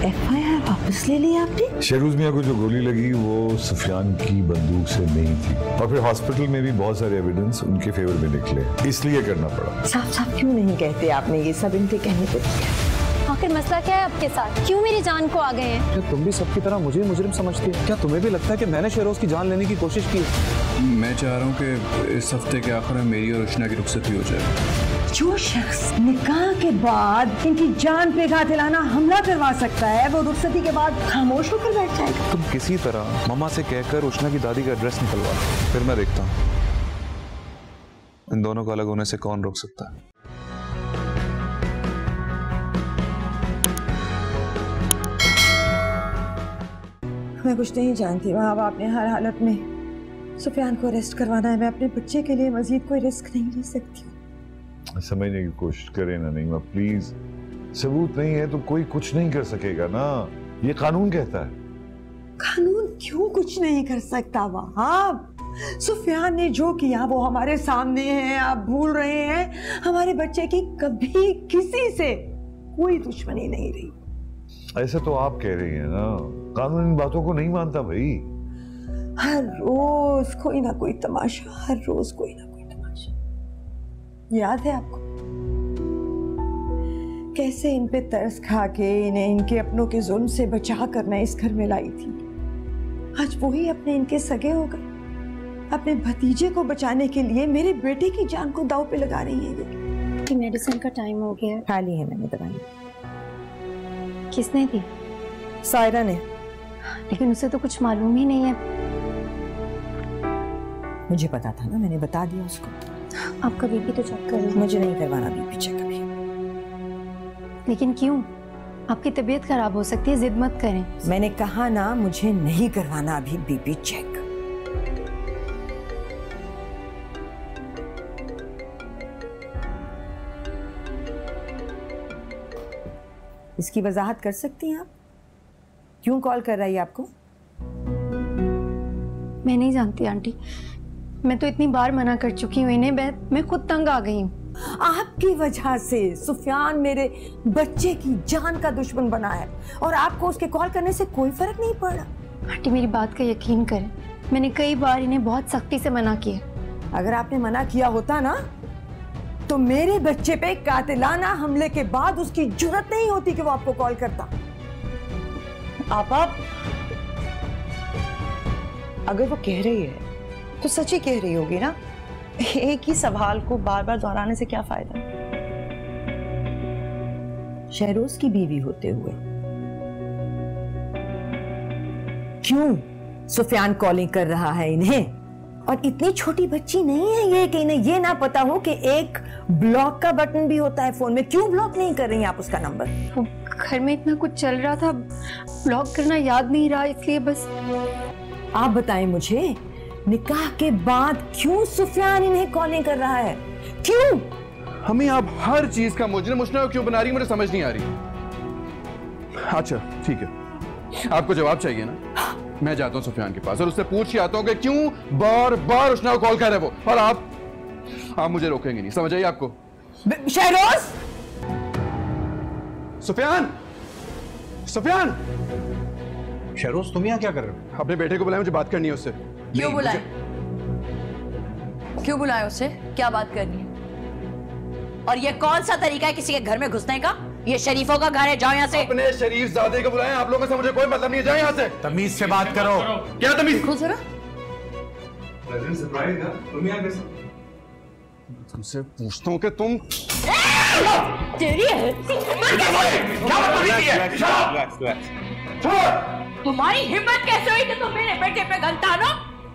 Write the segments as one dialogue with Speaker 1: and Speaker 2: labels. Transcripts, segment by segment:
Speaker 1: FIR वापस ले ली आपने?
Speaker 2: शहरोज मियां को जो गोली लगी वो सुफियान की बंदूक से नहीं थी, और फिर हॉस्पिटल में भी बहुत सारे एविडेंस उनके फेवर में निकले, इसलिए करना पड़ा।
Speaker 1: साफ साफ क्यों नहीं कहते आपने ये सब इनके कहने पे?
Speaker 3: आखिर मसला क्या है आपके साथ? क्यों मेरी जान को आ गए हैं?
Speaker 4: क्या तुम भी सबकी तरह मुझे मुजरिम समझती हो? क्या तुम्हें भी लगता है कि मैंने शहरोज की जान लेने की कोशिश की?
Speaker 5: मैं चाह रहा हूँ कि इस हफ्ते के आखिर में मेरी और रुशना की रुखसती हो जाए।
Speaker 1: जो शख्स निकाह के बाद इनकी जान पे कातिलाना हमला करवा सकता है, वो रुखसती के बाद खामोश होकर बैठ जाएगा।
Speaker 4: तुम किसी तरह मम्मा से कहकर रुशना की दादी का एड्रेस निकलवा, फिर मैं देखता हूँ इन दोनों को अलग होने से कौन रोक सकता है।
Speaker 1: मैं कुछ नहीं जानती वहां आपने हर हालत में सुफियान को अरेस्ट करवाना है। मैं अपने बच्चे के लिए मजीद कोई रिस्क नहीं ले सकती।
Speaker 2: समझने की कोशिश करें ना नईमा, प्लीज। सबूत नहीं है तो कोई कुछ नहीं कर सकेगा ना, ये कानून कहता है।
Speaker 1: कानून क्यों कुछ नहीं कर सकता वहाब? सुफियान ने जो किया वो हमारे सामने है। आप भूल रहे हैं हमारे बच्चे की कभी किसी से कोई दुश्मनी नहीं रही।
Speaker 2: ऐसा तो आप कह रही हैं ना, कानून इन बातों को नहीं मानता भाई।
Speaker 1: हर रोज कोई ना कोई तमाशा, हर रोज कोई ना कोई तमाशा। याद है आपको कैसे इन पे तरस खा के इन्हें इनके अपनों के जुल्म से बचा कर मैं इस घर में लाई थी? आज वही अपने इनके सगे हो गए। अपने भतीजे को बचाने के लिए मेरे बेटे की जान को दांव पे लगा रही है।
Speaker 3: ये मेडिसिन का टाइम हो गया है।
Speaker 1: खा ली है मैंने दवाई।
Speaker 3: किसने दी?
Speaker 1: सायरा ने।
Speaker 3: लेकिन उसे तो कुछ मालूम ही नहीं है।
Speaker 1: मुझे पता था ना, मैंने बता दिया उसको।
Speaker 3: आपका बीपी तो चेक कर लो।
Speaker 1: मुझे नहीं करवाना बीपी चेक अभी।
Speaker 3: लेकिन क्यों? आपकी तबीयत खराब हो सकती है, जिद मत करें।
Speaker 1: मैंने कहा ना, मुझे नहीं करवाना अभी बीपी चेक। इसकी वजाहत कर सकती हैं आप? क्यों कॉल कर रही है आपको?
Speaker 3: मैं नहीं जानती आंटी, मैं तो इतनी बार मना कर चुकी हूँ इन्हें। मैं खुद तंग आ गई हूँ।
Speaker 1: आपकी वजह से सुफियान मेरे बच्चे की जान का दुश्मन बना है और आपको उसके कॉल करने से कोई फर्क नहीं पड़ा।
Speaker 3: आंटी मेरी बात का यकीन करें, मैंने कई बार इन्हें बहुत सख्ती से मना किया।
Speaker 1: अगर आपने मना किया होता ना तो मेरे बच्चे पे कातिलाना हमले के बाद उसकी जुर्रत नहीं होती कि वो आपको कॉल करता।
Speaker 6: आप अगर वो कह रही है तो सच ही कह रही होगी ना। एक ही सवाल को बार बार दोहराने से क्या फायदा?
Speaker 1: शहरोज की बीवी होते हुए क्यों सुफियान कॉलिंग कर रहा है इन्हें? और इतनी छोटी बच्ची नहीं है ये कि इन्हें ये ना पता हो कि एक ब्लॉक का बटन भी होता है फोन में। क्यों ब्लॉक नहीं कर रही हैं आप उसका नंबर?
Speaker 3: घर में इतना कुछ चल रहा था, ब्लॉक करना याद नहीं रहा, इसलिए बस।
Speaker 1: आप बताएं मुझे, निकाह के बाद क्यों सुफियान इन्हें कॉलिंग कर रहा है? क्यों?
Speaker 5: हमें आप हर चीज का मुजरिम क्यों बना रही है, मुझे समझ नहीं आ रही। अच्छा ठीक है, आपको जवाब चाहिए ना? मैं जाता हूँ सुफियान के पास और उससे पूछ के आता हूँ कि क्यों बार बार रुशना को कॉल कर रहे वो, और आप मुझे रोकेंगे नहीं, समझ आइए आपको?
Speaker 1: शहरोज!
Speaker 5: सुफियान! सुफियान!
Speaker 4: शहरोज तुम यहाँ क्या कर रहे हो?
Speaker 5: अपने बेटे को बुलाया, मुझे बात करनी है उससे।
Speaker 6: क्यों बुलाए? क्यों बुलाए उसे? क्या बात करनी है? और ये कौन सा तरीका है किसी के घर में घुसने का? ये शरीफों का घर है, जाओ यहाँ से।
Speaker 5: अपने शरीफ ज़ादे को बुलाएं, आप लोगों से मुझे कोई मतलब नहीं है, जाओ यहाँ से।
Speaker 4: तमीज से बात करो।
Speaker 5: क्या तमीज?
Speaker 6: देखो जरा।
Speaker 4: प्रेजेंट सरप्राइज है, तुम यहाँ कैसे?
Speaker 5: तुमसे पूछता हूँ कि तुम
Speaker 6: तेरी तुम्हारी हिम्मत कैसे हुई कि तुम मेरे बेटे पे गन तानो?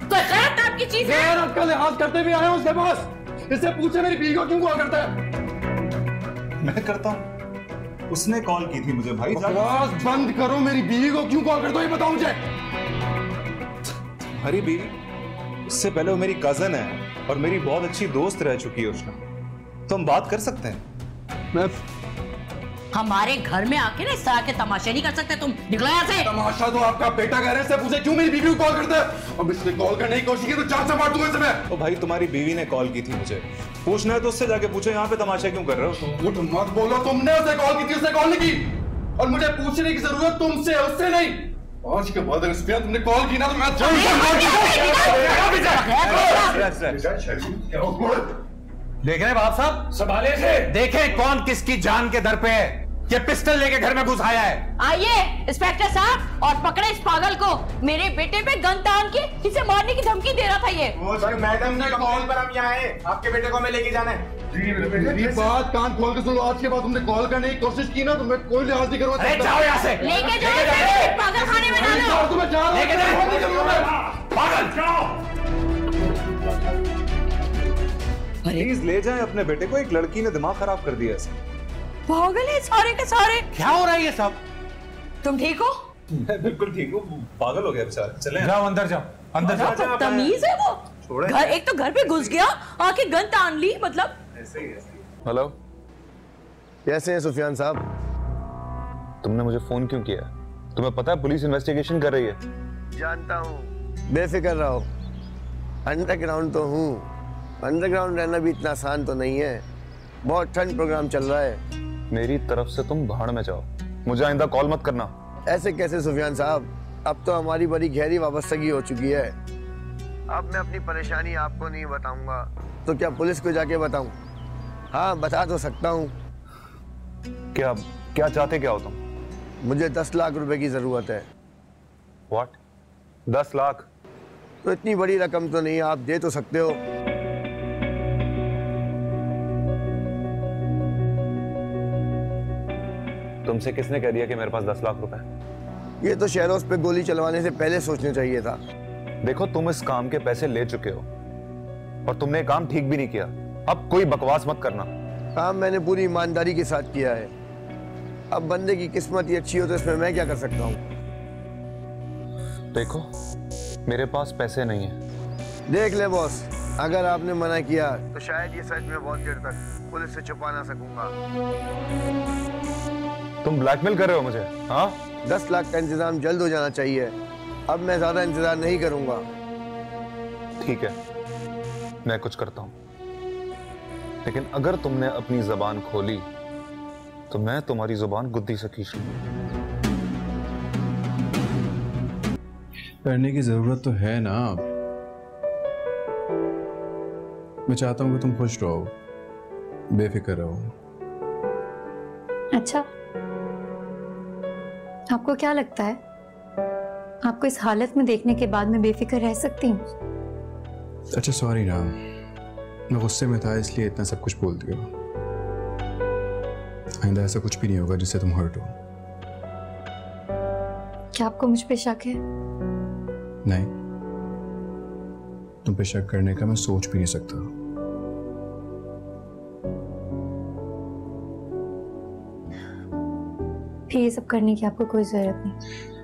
Speaker 6: तो गलत आपकी चीज है।
Speaker 5: गैरत का लिहाज करते भी आए हो उसके पास। इससे पूछे मेरी बीवी को क्यों कॉल करता है?
Speaker 4: मैं करता हूँ, उसने कॉल की थी मुझे भाई।
Speaker 5: बकवास बंद करो, मेरी बीवी को क्यों कॉल करते हो ये बताओ मुझे।
Speaker 4: तुम्हारी बीवी? इससे पहले वो मेरी कजन है और मेरी बहुत अच्छी दोस्त रह चुकी है उसका, तो हम बात कर सकते हैं।
Speaker 5: मैं
Speaker 6: हमारे घर में आके ना इस तरह के तमाशे नहीं कर सकते तुम। निकलो यहाँ से।
Speaker 5: तमाशा तो आपका बेटा कह रहे हैं, पूछे क्यों मेरी बीवी को कॉल करता है। अब इसने कॉल करने की कोशिश की तो जान से मार दूंगा इसे मैं।
Speaker 4: ओ भाई, तुम्हारी बीवी ने कॉल की थी मुझे, पूछना है तो उससे जाके पूछो यहाँ पे तमाशा क्यों कर रहे हो।
Speaker 5: उठ मत बोलो, तुमने उसे कॉल की थी, उसने कॉल नहीं की। और मुझे पूछने की जरूरत तुमसे, उससे नहीं। आज के बाद अगर सुफियान तुमने कॉल की ना तो मैं
Speaker 7: देख रहे हैं बाप साहब, संभाले से देखें कौन किसकी जान के दर पे है। ये पिस्टल लेके घर में घुस आया है।
Speaker 6: आइए इंस्पेक्टर साहब और पकड़े इस पागल को। मेरे बेटे पे गन तान के इसे मारने की धमकी दे रहा था ये।
Speaker 7: मैडम ने कॉल पर हम यहाँ हैं, आपके बेटे को हमें लेके जाना है।
Speaker 5: मेरी बात कान खोल के सुनो। आज के बाद तुमने कॉल करने की कोशिश की ना तो मैं कोई लिहाज नहीं करूंगा।
Speaker 7: अरे जाओ यहाँ से,
Speaker 6: लेके जाओ, पागल खाने में डालो।
Speaker 7: लेके जाओ, पागल जाओ।
Speaker 4: प्लीज ले जाएं अपने बेटे को, एक लड़की ने दिमाग खराब कर दिया है।
Speaker 6: पागल है सारे के सारे।
Speaker 7: क्या हो रहा है ये सब?
Speaker 6: तुम ठीक हो?
Speaker 4: मैं बिल्कुल ठीक हूँ, पागल हो गया बेचारा। चले
Speaker 7: जाओ अंदर जाओ, अंदर जाओ।
Speaker 6: तमीज है वो। घर एक तो घर पे घुस गया, आके गन तान ली, मतलब
Speaker 4: हेलो,
Speaker 8: कैसे हैं सुफियान साहब?
Speaker 4: तुमने मुझे फोन क्यों किया? तुम्हें पता है पुलिस इन्वेस्टिगेशन कर रही है।
Speaker 8: जानता हूँ, बेफिक्र रहो। अंडरग्राउंड तो हूँ। अंडरग्राउंड रहना भी इतना आसान तो नहीं है। बहुत ठंड प्रोग्राम चल रहा है।
Speaker 4: मेरी तरफ से तुम भाड़ में जाओ, मुझे आइंदा कॉल मत करना।
Speaker 8: ऐसे कैसे सुफियान साहब? अब तो हमारी बड़ी गहरी वाबस्तगी हो चुकी है। अब मैं अपनी परेशानी आपको नहीं बताऊंगा तो क्या पुलिस को जाके बताऊं? हाँ, बता तो सकता हूँ।
Speaker 4: क्या क्या चाहते क्या हो तुम?
Speaker 8: मुझे 10 लाख रुपए की जरूरत है।
Speaker 4: व्हाट? 10 लाख?
Speaker 8: तो इतनी बड़ी रकम तो नहीं, आप दे तो सकते हो।
Speaker 4: तुमसे किसने कह दिया कि मेरे पास 10 लाख रुपए?
Speaker 8: ये तो शहरोज पे गोली चलवाने से पहले सोचना चाहिए था।
Speaker 4: देखो, तुम इस काम के पैसे ले चुके हो और तुमने काम ठीक भी नहीं किया। अब कोई बकवास मत करना।
Speaker 8: काम मैंने पूरी ईमानदारी के साथ किया है। अब बंदे की किस्मत ही अच्छी हो तो इसमें मैं क्या कर सकता हूँ?
Speaker 4: देखो, मेरे पास पैसे नहीं है।
Speaker 8: देख ले बॉस, अगर आपने मना किया तो शायद ये सच में बहुत देर तक पुलिस से छुपा ना सकूंगा।
Speaker 4: तुम ब्लैकमेल कर रहे हो मुझे? हाँ,
Speaker 8: 10 लाख का इंतजाम जल्द हो जाना चाहिए। अब मैं ज्यादा इंतजार नहीं करूंगा।
Speaker 4: ठीक है, मैं कुछ करता हूं, लेकिन अगर तुमने अपनी जबान खोली तो मैं तुम्हारी जुबान गुद्दी से खींच लूंगा।
Speaker 5: करने की जरूरत तो है ना। मैं चाहता हूं कि तुम खुश रहो, बेफिक्र रहो।
Speaker 3: अच्छा, आपको क्या लगता है आपको इस हालत में देखने के बाद मैं बेफिक्र रह सकती हूँ?
Speaker 5: अच्छा सॉरी ना, मैं गुस्से में था इसलिए इतना सब कुछ बोल दिया। आइंदा ऐसा कुछ भी नहीं होगा जिससे तुम हर्ट हो।
Speaker 3: क्या आपको मुझ पे शक है?
Speaker 5: नहीं, तुम पे शक करने का मैं सोच भी नहीं सकता।
Speaker 3: फिर ये सब करने की आपको कोई जरूरत नहीं।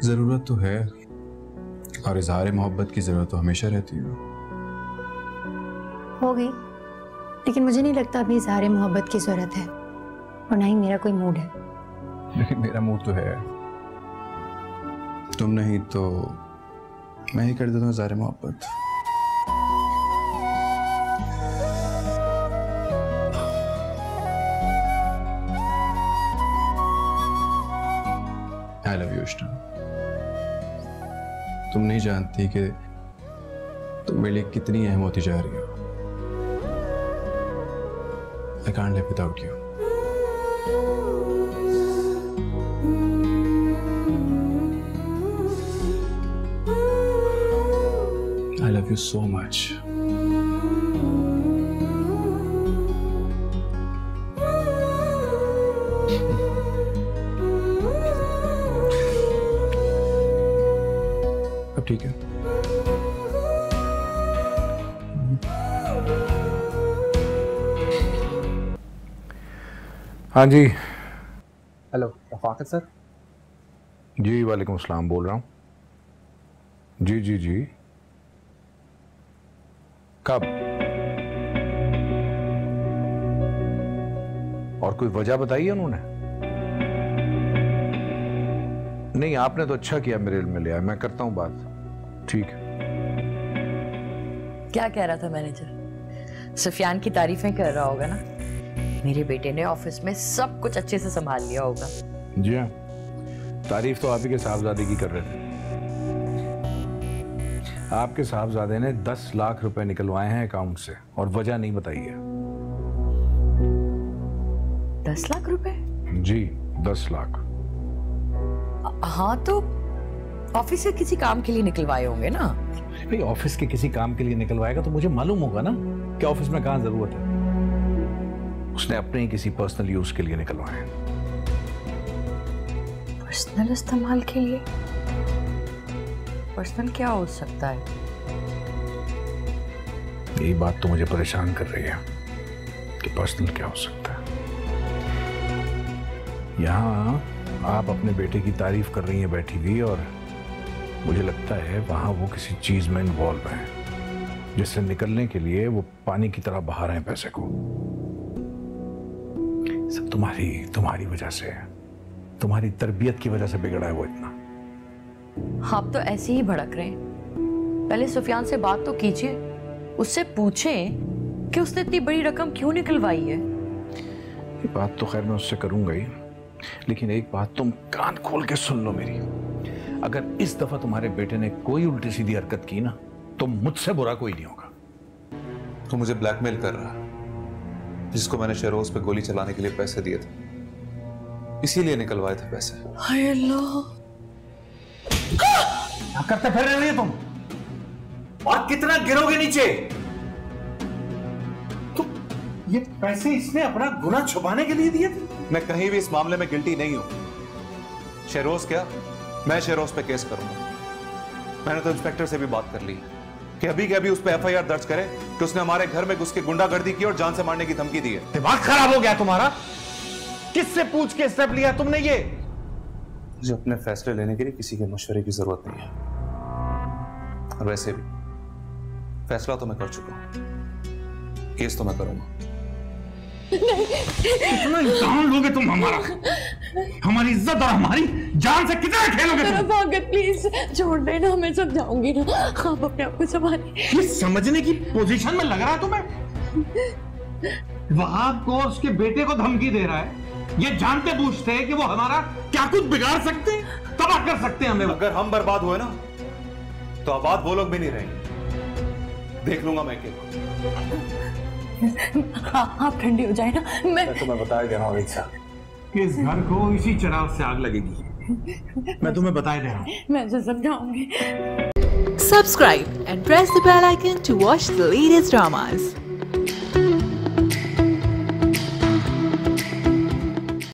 Speaker 5: जरूरत तो है, और इजहार मोहब्बत की जरूरत तो हमेशा रहती है।
Speaker 3: हो गई, लेकिन मुझे नहीं लगता अभी इजहार मोहब्बत की जरूरत है, और ना ही मेरा कोई मूड है।
Speaker 5: नहीं, मेरा मूड तो है। तुम नहीं तो मैं ही कर देता हूँ इजहार मोहब्बत। I love you, उष्णा। तुम नहीं जानती कि तुम मेरे लिए कितनी अहम होती जा रही हो। I can't live without you. I love you so much. अब ठीक है।
Speaker 2: हाँ जी।
Speaker 7: Hello, Rafaqat sir.
Speaker 2: जी वालेकुम अस्सलाम, बोल रहा हूँ। जी जी जी। कब? और कोई वजह बताई है उन्होंने? नहीं, आपने तो अच्छा किया मेरे में ले आया, मैं करता हूँ बात। ठीक है।
Speaker 6: क्या कह रहा था मैनेजर? सुफियान की तारीफें कर रहा होगा ना। मेरे बेटे ने ऑफिस में सब कुछ अच्छे से संभाल लिया होगा।
Speaker 2: जी हाँ,
Speaker 7: तारीफ तो आप ही के साहबजादे की कर रहे थे। आपके साहबजादे ने 10 लाख रुपए निकलवाए हैं अकाउंट से और वजह नहीं बताई है।
Speaker 6: 10 लाख रुपए?
Speaker 7: जी 10 लाख।
Speaker 6: हाँ तो ऑफिस से किसी काम के लिए निकलवाए होंगे ना।
Speaker 7: भाई ऑफिस के किसी काम के लिए निकलवाएगा तो मुझे मालूम होगा ना कि ऑफिस में कहां जरूरत है। उसने अपने ही किसी पर्सनल यूज के लिए निकलवाए।
Speaker 6: पर्सनल इस्तेमाल के लिए? पर्सनल क्या हो सकता है?
Speaker 7: यही बात तो मुझे परेशान कर रही है कि पर्सनल क्या हो सकता है। यहां आप अपने बेटे की तारीफ कर रही हैं बैठी हुई, और मुझे लगता है वहां वो किसी चीज में इन्वॉल्व है जिससे निकलने के लिए वो पानी की तरह बहा रहे हैं पैसे को। सब तुम्हारी वजह से, तुम्हारी तरबियत की वजह से बिगड़ा है वो इतना।
Speaker 6: आप तो ऐसे ही भड़क रहे हैं। पहले सुफियान से बात तो कीजिए, उससे पूछें कि उसने इतनी बड़ी रकम क्यों निकलवाई है।
Speaker 7: ये बात तो खैर मैं उससे करूंगा ही, लेकिन एक बात तुम कान खोल के सुन लो मेरी। अगर इस दफा तुम्हारे बेटे ने कोई उल्टी सीधी हरकत की ना तो मुझसे बुरा कोई नहीं होगा।
Speaker 4: तो मुझे ब्लैकमेल कर रहा है, जिसको मैंने शेरोज पे गोली चलाने के लिए पैसे दिए थे, इसीलिए निकलवाए थे पैसे।
Speaker 6: हाय अल्लाह,
Speaker 7: क्या करते फिर रहे हो तुम? और कितना गिरोगे नीचे? तो ये पैसे इसने अपना गुनाह छुपाने के लिए दिए थे?
Speaker 4: मैं कहीं भी इस मामले में गिल्टी नहीं हूं। शेरोज क्या, मैं शेरोज पे केस करूंगा। मैंने तो इंस्पेक्टर से भी बात कर ली कि अभी के अभी उस पे एफआईआर दर्ज करे कि उसने हमारे घर में घुस के गुंडागर्दी की और जान से मारने की धमकी दी है।
Speaker 7: दिमाग खराब हो गया तुम्हारा? किससे पूछ के स्टेप लिया तुमने ये?
Speaker 4: मुझे अपने फैसले लेने के लिए किसी के मशवरे की जरूरत नहीं है, और वैसे भी फैसला तो मैं कर चुका हूं, केस तो मैं करूंगा।
Speaker 7: कितना इंसान लोगे तुम हमारा? हमारी इज्जत और हमारी जान से कितना खेलोगे तुम?
Speaker 6: भागत प्लीज छोड़ देना, मैं समझाऊंगी ना, आप अपने आप को संभालिए।
Speaker 7: ये समझने की पोजीशन में लग रहा है तुम्हें? वहाब को और उसके बेटे को धमकी दे रहा है, ये जानते बूझते हैं कि वो हमारा क्या कुछ बिगाड़ सकते हैं, तबाह कर सकते हैं हमें।
Speaker 4: अगर हम बर्बाद हुए ना तो आबाद वो लोग भी नहीं रहेंगे। देख लूंगा मैं
Speaker 6: आप ठंडी हो जाए ना। मैं
Speaker 7: तुम्हें बताया दे रहा हूँ इस घर को इसी चिराग से आग लगेगी। मैं तुम्हें बताया दे रहा हूँ।
Speaker 6: मैं तो समझाऊंगी।
Speaker 9: Subscribe and press the bell icon to watch the latest dramas.